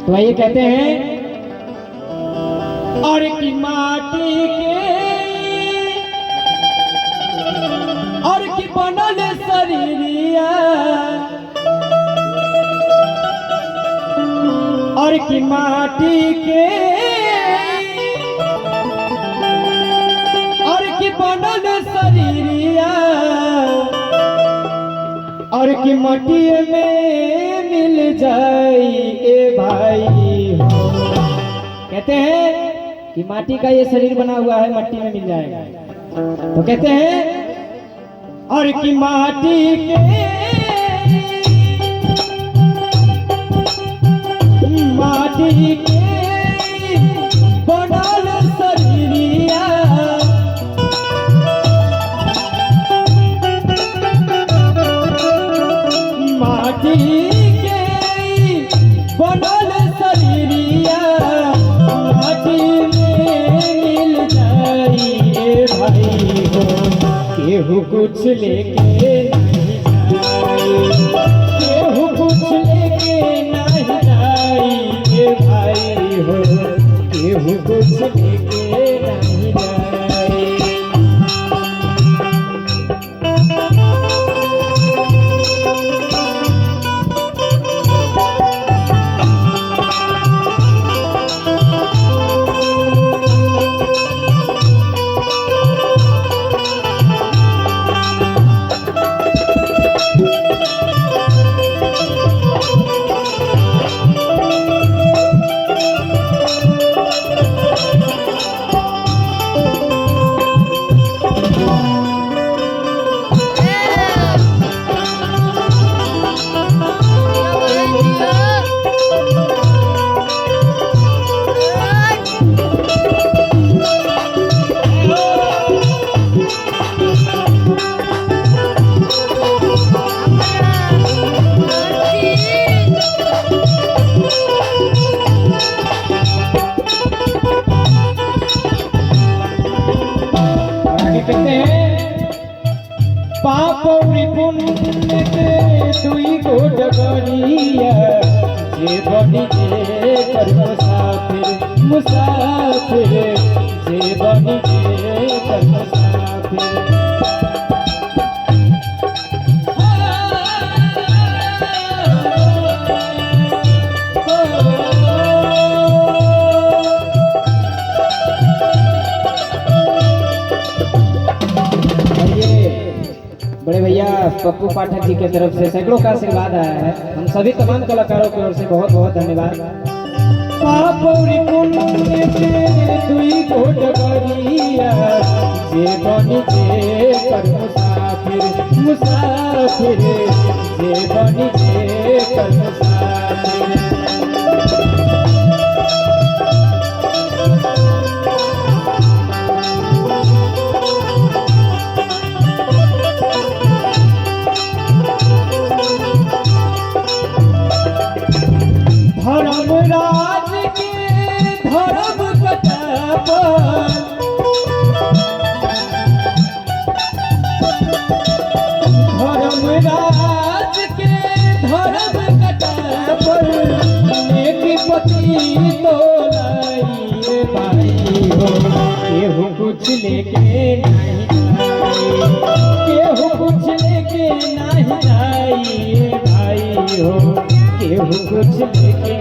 तो ये कहते हैं और की माटी के और की बनल शरीरिया और की माटी के और की बनल शरीरिया और की मट्टी में मिल जाई ए भाई। कहते हैं कि माटी का ये शरीर बना हुआ है, मट्टी में मिल जाएगा। तो कहते हैं और की माटी के माटी के बनल शरीरिया माटी के बनल शरीरिया माटी में मिल जाई ए भाई हो। केहू कुछ लेके नहीं जाई, केहू कुछ लेके नहीं जाई ए भाई हो। केहू कुछ लेके नहीं जाई। पाप और पुण्य के दुई को डगरिया जे बनी जे कर मुसाफिर मुसाफिर जे बनी जे कर मुसाफिर। बड़े भैया पप्पू पाठक जी के तरफ से सैकड़ों का आशीर्वाद आया है। हम सभी तमाम कलाकारों की ओर से बहुत बहुत धन्यवाद। पाप और पुण्य के दुई को डगरिया जे बनी जे कर मुसाफिर मुसाफिर जे बनी जे कर मुसाफिर। धर्मराज के धर्म कटापन धर्मराज के धर्म कटापन एक पति तो लाई भाई हो। केहू कुछ लेके नहीं जाई, केहू कुछ लेके नहीं जाई भाई हो। केहू कुछ लेके